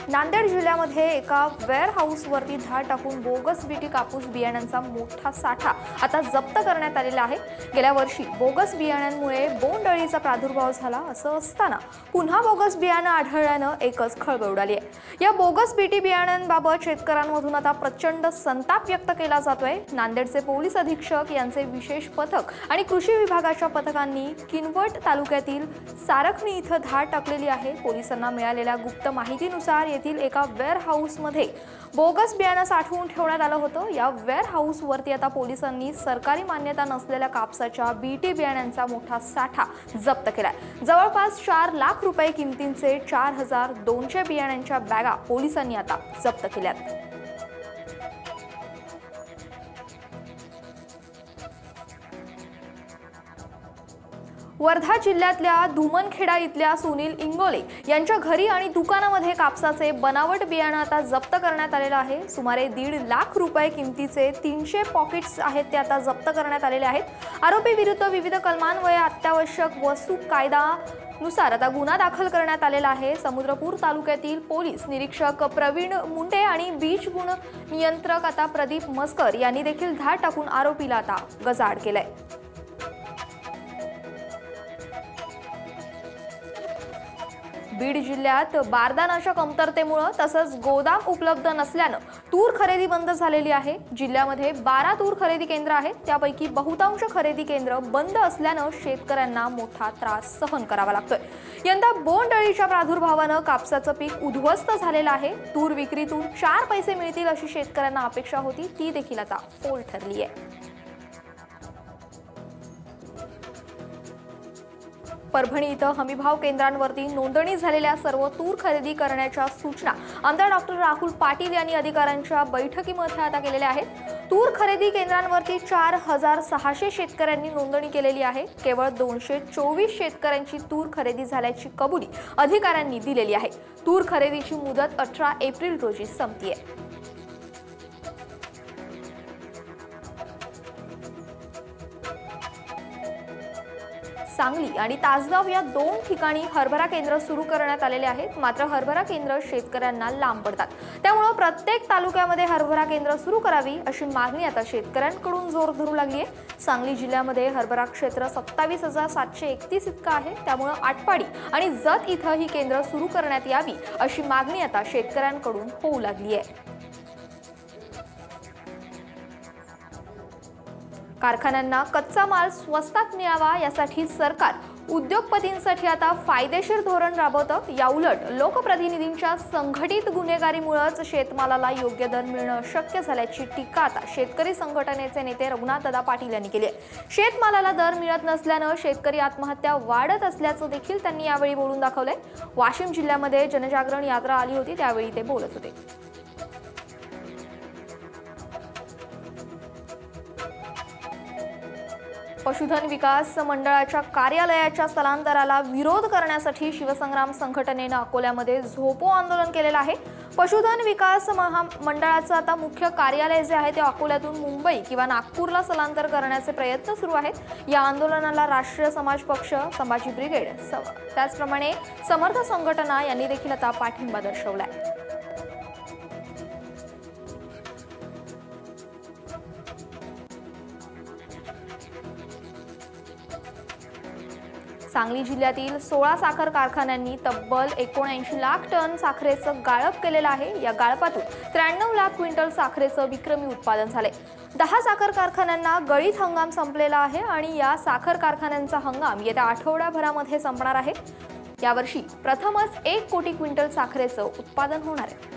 नांदेड जिल्ह्यामध्ये एका वेअर हाऊसवरती धाड टाकून बोगस बीटी कापूस बियाण्यांचा मोठा साठा आता जप्त करण्यात आलेला आहे। गेल्या वर्षी बोगस बियाण्यांमुळे बोंडअळीचा प्रादुर्भाव झाला असं असताना पुन्हा बोगस बियाणं आढळल्यानं एकच खळबळ उडाली आहे। या बोगस बीटी बियाण्यांबाबत शेतकऱ्यांमधून आता प्रचंड संताप व्यक्त केला जातोय। नांदेडचे पोलीस अधीक्षक यांचे विशेष पथक आणि कृषी विभागाच्या पथकांनी किनवट तालुक्यातील सारखणी इथं धाड टाकलेली आहे। पोलिसांना मिळालेल्या गुप्त माहितीनुसार येथील एका वेअर हाऊसमध्ये बोगस बियाणं साठवून ठेवण्यात आलं होतं। या वेअर हाऊसवरती आता पोलिसांनी सरकारी मान्यता नसलेल्या कापसाच्या बीटी बियाण्यांचा मोठा साठा जप्त केलाय। जवळपास 4 लाख रुपये किमतीचे 4200 बियाण्यांच्या बॅगा पोलिसांनी आता जप्त केल्यात। वर्धा जिल्ह्यातल्या धुमनखेडा इथल्या सुनील इंगोले यांच्या घरी आणि दुकानामध्ये कापसाचे बनावट बियाणं आता जप्त करण्यात आलेलं आहे। सुमारे 1.5 लाख रुपये किमतीचे 300 पॉकेट्स आहेत ते आता जप्त करण्यात आलेले आहेत। आरोपी विरुद्ध विविध कलमान्वये अत्यावश्यक वस्तू कायदा नुसार आता गुन्हा दाखल करण्यात आलेला आहे। समुद्रपूर तालुक्यातील पोलीस निरीक्षक प्रवीण मुंडे आणि बीज गुण नियंत्रक आता प्रदीप मस्कर यांनी देखील धाड टाकून आरोपीला आता गजाआड केलंय। बीड जिल्ह्यात बारदानाच्या कमतरतेमुळे तसंच गोदाम उपलब्ध नसल्यानं तूर खरेदी बंद झालेली आहे। जिल्ह्यामध्ये 12 तूर खरेदी केंद्र आहेत, त्यापैकी बहुतांश खरेदी केंद्र बंद असल्यानं शेतकऱ्यांना मोठा त्रास सहन करावा लागतोय। यंदा बोंडअळीच्या प्रादुर्भावानं कापसाचं पीक उद्ध्वस्त झालेलं आहे। तूर विक्रीतून 4 पैसे मिळतील अशी शेतकऱ्यांना अपेक्षा होती, ती देखील आता फोल ठरली आहे। परभणी इथं हमीभाव केंद्रांवरती नोंदणी झालेल्या सर्व तूर खरेदी करण्याच्या सूचना आमदार डॉक्टर राहुल पाटील यांनी अधिकाऱ्यांच्या बैठकीमध्ये आता केलेल्या आहेत। तूर खरेदी केंद्रांवरती 4600 शेतकऱ्यांनी नोंदणी केलेली आहे। केवळ 224 शेतकऱ्यांची तूर खरेदी झाल्याची कबुली अधिकाऱ्यांनी दिलेली आहे। तूर खरेदीची मुदत 18 एप्रिल रोजी संपतीये। सांगली आणि तासगाव या 2 ठिकाणी हरभरा केंद्र सुरू करण्यात आलेले आहेत, मात्र हरभरा केंद्र शेतकऱ्यांना लांब पडतात। त्यामुळे प्रत्येक तालुक्यामध्ये हरभरा केंद्र सुरू करावी अशी मागणी आता शेतकऱ्यांकडून जोर धरू लागली आहे। सांगली जिल्ह्यामध्ये हरभरा क्षेत्र 27731 इतकं आहे, त्यामुळे आटपाडी आणि जत इथं ही केंद्र सुरू करण्यात यावी अशी मागणी आता शेतकऱ्यांकडून होऊ लागली आहे। कारखान्यांना कच्चा माल स्वस्तात मिळावा यासाठी सरकार उद्योगपतींसाठी आता फायदेशीर धोरण राबवतं। याउलट लोकप्रतिनिधींच्या संघटित गुन्हेगारीमुळेच शेतमालाला योग्य दर मिळणं अशक्य झाल्याची टीका आता शेतकरी संघटनेचे नेते रघुनाथदादा पाटील यांनी केली आहे। शेतमालाला दर मिळत नसल्यानं शेतकरी आत्महत्या वाढत असल्याचं देखील त्यांनी यावेळी बोलून दाखवलंय। वाशिम जिल्ह्यामध्ये जनजागरण यात्रा आली होती, त्यावेळी ते बोलत होते। पशुधन विकास मंडळाच्या कार्यालयाच्या स्थलांतराला विरोध करण्यासाठी शिवसंग्राम संघटनेने अकोल्यामध्ये झोपो आंदोलन केलेलं आहे। पशुधन विकास मंडळाचं आता मुख्य कार्यालय जे आहे ते अकोल्यातून मुंबई किंवा नागपूरला स्थलांतर करण्याचे प्रयत्न सुरू आहेत। या आंदोलनाला राष्ट्रीय समाज पक्ष, संभाजी ब्रिगेड, त्याचप्रमाणे समर्थ संघटना यांनी देखील आता पाठिंबा दर्शवलाय। सांगली जिल्ह्यातील 16 साखर कारखान्यांनी तब्बल 79 लाख टन साखरेचं गाळप केलेलं आहे। या गाळपातून 93 लाख क्विंटल साखरेचं विक्रमी उत्पादन झाले। 10 साखर कारखान्यांना गळीत हंगाम संपलेला आहे आणि या साखर कारखान्यांचा हंगाम येत्या आठवड्याभरामध्ये संपणार आहे। यावर्षी प्रथमच 1 कोटी क्विंटल साखरेचं उत्पादन होणार आहे।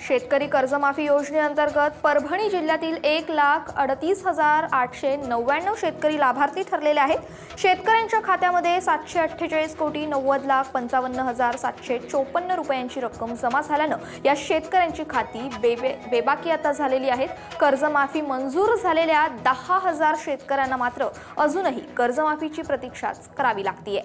शेतकरी कर्जमाफी योजनेअंतर्गत परभणी जिल्ह्यातील 1,38,899 शेतकरी लाभार्थी ठरलेले आहेत। शेतकऱ्यांच्या खात्यामध्ये 748,90,55,754 रुपयांची रक्कम जमा झाल्यानं या शेतकऱ्यांची खाती बेबाकी आता झालेली आहेत। कर्जमाफी मंजूर झालेल्या 10,000 शेतकऱ्यांना मात्र अजूनही कर्जमाफीची प्रतीक्षाच करावी लागतेय।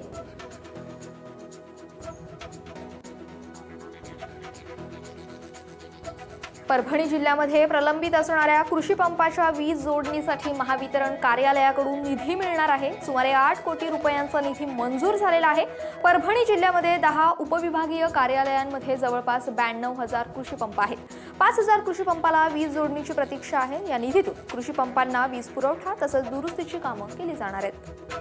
परभणी जिल्ह्यामध्ये प्रलंबित असणाऱ्या कृषी पंपाच्या वीज जोडणीसाठी महावितरण कार्यालयाकडून निधी मिळणार आहे। सुमारे 8 कोटी रुपयांचा निधी मंजूर झालेला आहे। परभणी जिल्ह्यामध्ये 10 उपविभागीय कार्यालयांमध्ये जवळपास 92,000 कृषी पंप आहेत। 5,000 कृषी पंपाला वीज जोडणीची प्रतीक्षा आहे। या निधीतून कृषी पंपांना वीज पुरवठा तसंच दुरुस्तीची कामं केली जाणार आहेत।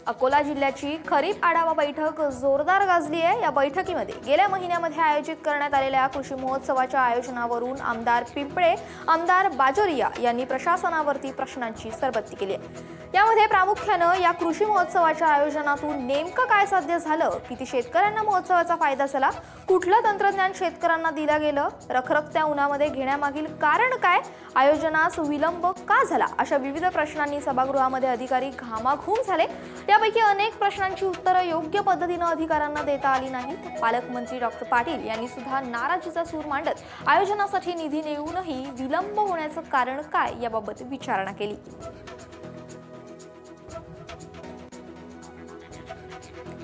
अकोला जिल्ह्याची खरीप आढावा बैठक जोरदार गाजली आहे। या बैठकीमध्ये गेल्या महिन्यामध्ये आयोजित करण्यात आलेल्या कृषी महोत्सवाच्या आयोजनावरून आमदार पिंपळे, आमदार बाजोरिया यांनी प्रशासनावरती प्रश्नांची सरबत्ती केली आहे। यामध्ये प्रामुख्याने या कृषी महोत्सवाच्या आयोजनातून नेमकं काय साध्य झालं, किती शेतकऱ्यांना महोत्सवाचा फायदा झाला, कुठलं तंत्रज्ञान शेतकऱ्यांना दिलं गेलं, रखरखत्या उन्हामध्ये घेण्यामागील कारण काय, आयोजनास विलंब का झाला, अशा विविध प्रश्नांनी सभागृहामध्ये अधिकारी घामाघूम झाले। यापैकी अनेक प्रश्नांची उत्तरं योग्य पद्धतीने अधिकाऱ्यांना देता आली नाहीत। पालकमंत्री डॉक्टर पाटील यांनी सुद्धा नाराजीचा सूर मांडत आयोजनासाठी निधी नेऊनही विलंब होण्याचं कारण काय याबाबत विचारणा केली।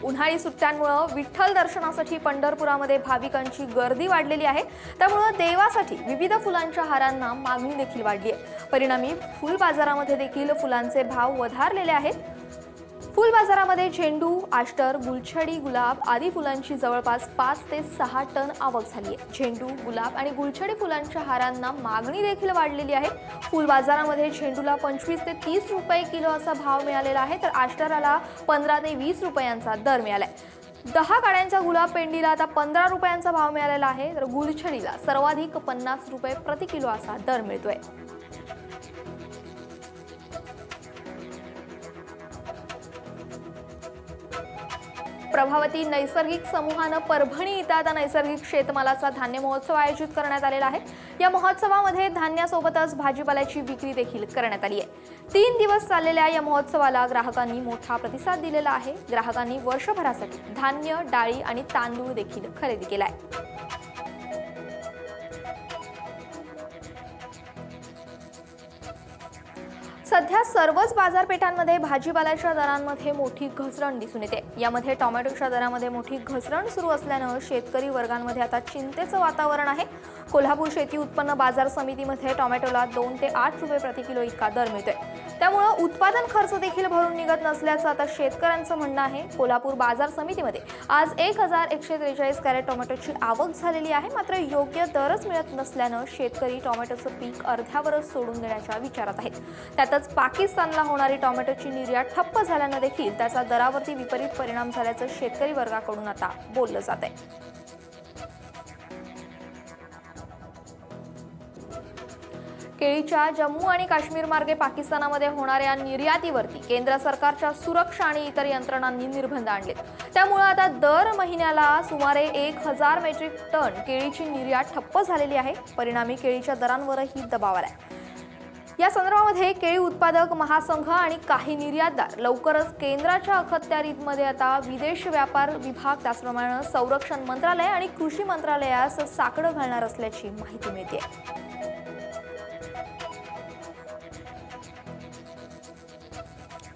उन्हाळी सुट्ट्यांमुळे विठ्ठल दर्शनासाठी पंढरपुरामध्ये भाविकांची गर्दी वाढलेली आहे। त्यामुळे देवासाठी विविध फुलांच्या हारांना मागणी देखील वाढली आहे। परिणामी फुल बाजारामध्ये देखील फुलांचे भाव वधारलेले आहेत। फुल बाजारामध्ये झेंडू, आष्टर, गुलछडी, गुलाब आदी फुलांची जवळपास 5 ते 6 टन आवक झाली आहे। झेंडू, गुलाब आणि गुलछडी फुलांच्या हारांना मागणी देखील वाढलेली आहे। फुल बाजारामध्ये झेंडूला 25 ते 30 रुपये किलो असा भाव मिळालेला आहे, तर आष्टराला 15 ते 20 रुपयांचा दर मिळालाय। 10 काड्यांच्या गुलाब पेंडीला आता 15 रुपयांचा भाव मिळालेला आहे, तर गुलछडीला सर्वाधिक 50 रुपये प्रति किलो असा दर मिळतोय। प्रभावती नैसर्गिक समूहानं परभणी इथं आता नैसर्गिक शेतमालाचा धान्य महोत्सव आयोजित करण्यात आलेला आहे। या महोत्सवामध्ये धान्यासोबतच भाजीपाल्याची विक्री देखील करण्यात आली आहे। 3 दिवस चाललेल्या या महोत्सवाला ग्राहकांनी मोठा प्रतिसाद दिलेला आहे। ग्राहकांनी वर्षभरासाठी धान्य, डाळी आणि तांदूळ देखील खरेदी केलाय। सध्या सर्वच बाजारपेठांमध्ये भाजीपाल्याच्या दरांमध्ये मोठी घसरण दिसून येते। यामध्ये टोमॅटोच्या दरामध्ये मोठी घसरण सुरू असल्याने शेतकरी वर्गांमध्ये आता चिंतेचं वातावरण आहे। कोल्हापूर शेती उत्पन्न बाजार समितीमध्ये टोमॅटोला 2 ते 8 रुपये प्रति किलो इतका दर मिळतोय। त्यामुळे उत्पादन खर्च देखील भरून निघत नसल्याचं आता शेतकऱ्यांचं म्हणणं आहे। कोल्हापूर बाजार समितीमध्ये आज 1143 कॅरेट टोमॅटोची आवक झालेली आहे, मात्र योग्य दरच मिळत नसल्याने शेतकरी टोमॅटोचं पीक अर्ध्यावरच सोडून देण्याच्या विचारात आहेत। त्यातच पाकिस्तानला होणारी टोमॅटोची निर्यात ठप्प झाल्याने देखील त्याचा दरावरती विपरीत परिणाम झाल्याचं शेतकरी वर्गाकडून आता बोललं जात आहे। केळीच्या जम्मू आणि काश्मीर मार्गे पाकिस्तानामध्ये होणाऱ्या निर्यातीवरती केंद्र सरकारच्या सुरक्षा आणि इतर यंत्रणांनी निर्बंध आणले। त्यामुळे आता दर महिन्याला सुमारे 1000 मेट्रिक टन केळीची निर्यात ठप्प झालेली आहे। परिणामी केळीच्या दरांवरही दबाव आलाय। या संदर्भामध्ये केळी उत्पादक महासंघ आणि काही निर्यातदार लवकरच केंद्राच्या अखत्यारीमध्ये आता विदेश व्यापार विभाग, त्याचप्रमाणे संरक्षण मंत्रालय आणि कृषी मंत्रालयास साकडं घालणार असल्याची माहिती मिळते।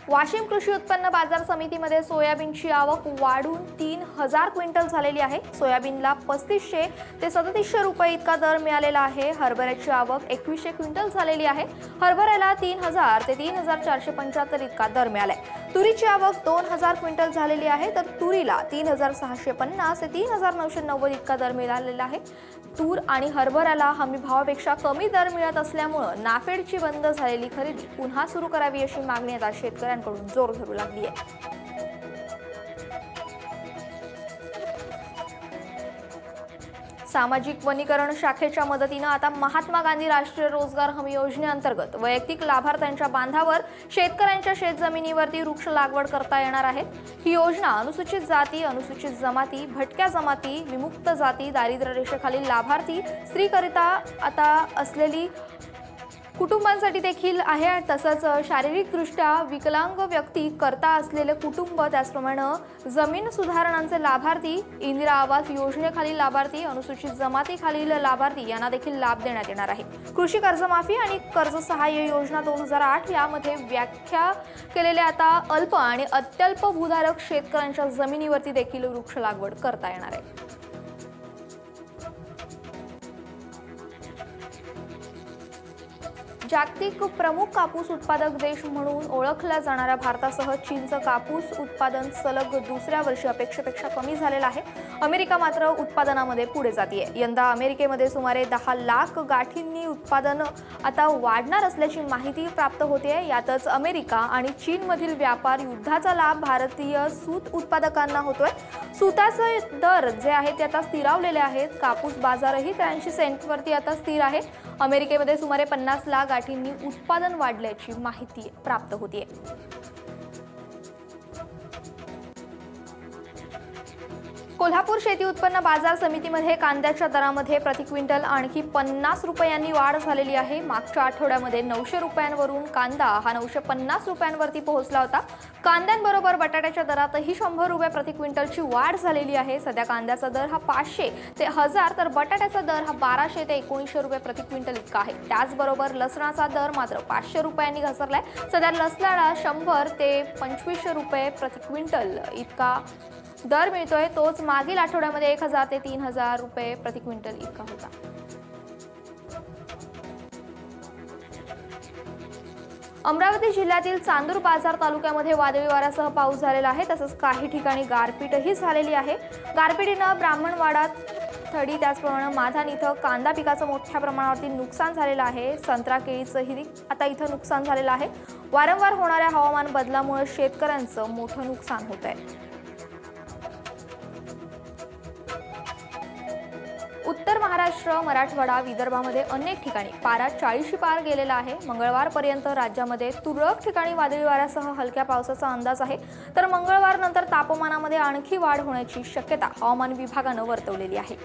वाशिम कृषी उत्पन्न बाजार समितीमध्ये सोयाबीनची आवक वाढून 3000 क्विंटल झालेली आहे। सोयाबीनला 3500 ते 3700 रुपये इतका दर मिळालेला आहे। हरभऱ्याची आवक 2100 क्विंटल झालेली आहे। हरभऱ्याला 3000 ते 3475 इतका दर मिळालाय। तुरीची आवक 2000 क्विंटल झालेली आहे, तर तुरीला 3650 ते 3990 इतका दर मिळालेला आहे। तूर आणि हरभऱ्याला हमी भावापेक्षा कमी दर मिळत असल्यामुळे नाफेडची बंद झालेली खरेदी पुन्हा सुरू करावी अशी मागणी आता शेतकऱ्यांकडून जोर धरू लागली आहे। सामाजिक वनीकरण शाखेच्या मदतीने आता महात्मा गांधी राष्ट्रीय रोजगार हमी योजनेअंतर्गत वैयक्तिक लाभार्थ्यांच्या बांधावर शेतकऱ्यांच्या शेतजमिनीवरती वृक्ष लागवड करता येणार आहे। ही योजना अनुसूचित जाती, अनुसूचित जमाती, भटक्या जमाती, विमुक्त जाती, दारिद्र्य रेषेखालील लाभार्थी, स्त्रीकरिता आता असलेली कुटुंबांसाठी देखील आहे। तसंच शारीरिकदृष्ट्या विकलांग व्यक्ती करता असलेले कुटुंब, त्याचप्रमाणे जमीन सुधारणांचे लाभार्थी, इंदिरा आवास योजनेखालील लाभार्थी, अनुसूचित जमातीखालील लाभार्थी यांना देखील लाभ देण्यात येणार आहे। कृषी कर्जमाफी आणि कर्ज सहाय्य योजना 2008 यामध्ये व्याख्या केलेल्या आता अल्प आणि अत्यल्प भूधारक शेतकऱ्यांच्या जमिनीवरती देखील वृक्ष लागवड करता येणार आहे। जागतिक प्रमुख कापूस उत्पादक देश म्हणून ओळखल्या जाणाऱ्या भारतासह चीनचं कापूस उत्पादन सलग दुसऱ्या वर्षी अपेक्षेपेक्षा कमी झालेलं आहे। अमेरिका मात्र उत्पादनामध्ये पुढे जातीये। यंदा अमेरिकेमध्ये सुमारे 10 लाख गाठींनी उत्पादन आता वाढणार असल्याची माहिती प्राप्त होते। यातच अमेरिका आणि चीनमधील व्यापार युद्धाचा लाभ भारतीय सूत उत्पादकांना होतोय। सूताचे दर जे आहेत ते आता स्थिरावलेले आहेत। कापूस बाजारही 83 सेंटवरती आता स्थिर आहे। अमेरिकेमध्ये सुमारे 50 लाख गाठींनी उत्पादन वाढल्याची माहिती प्राप्त होतीये। कोल्हापूर शेती उत्पन्न बाजार समितीमध्ये कांद्याच्या दरामध्ये प्रति क्विंटल आणखी 50 रुपयांनी वाढ झालेली आहे। मागच्या आठवड्यामध्ये 900 रुपयांवरून कांदा हा 950 रुपयांवरती पोहोचला होता। कांद्यांबरोबर बटाट्याच्या दरातही 100 रुपये प्रति क्विंटलची वाढ झालेली आहे। सध्या कांद्याचा दर हा 500 ते 1000 तर बटाट्याचा दर हा 1200 ते 1900 रुपये प्रति क्विंटल इतका आहे। त्याचबरोबर लसणाचा दर मात्र 500 रुपयांनी घसरलाय। सध्या लसणाला 100 ते 2500 रुपये प्रति क्विंटल इतका दर मिळतोय। तोच मागील आठवड्यामध्ये 1000 ते 3000 रुपये प्रति क्विंटल इतका होता। अमरावती जिल्ह्यातील चांदूर बाजार तालुक्यामध्ये वादळी वाऱ्यासह पाऊस झालेला आहे। तसंच काही ठिकाणी गारपीटही झालेली आहे। गारपीटीनं ब्राह्मणवाडा, थडी, त्याचप्रमाणे माधान इथं कांदा पिकाचं मोठ्या प्रमाणावरती नुकसान झालेलं आहे। संत्रा केळीचंही आता इथं नुकसान झालेलं आहे। वारंवार होणाऱ्या हवामान बदलामुळे शेतकऱ्यांचं मोठं नुकसान होत आहे। उत्तर महाराष्ट्र, मराठवाडा, विदर्भामध्ये अनेक ठिकाणी पारा 40शी पार गेलेला आहे। मंगळवारपर्यंत राज्यामध्ये तुरळक ठिकाणी वादळी वाऱ्यासह हलक्या पावसाचा अंदाज आहे। तर मंगळवारनंतर तापमानामध्ये आणखी वाढ होण्याची शक्यता हवामान विभागानं वर्तवलेली आहे।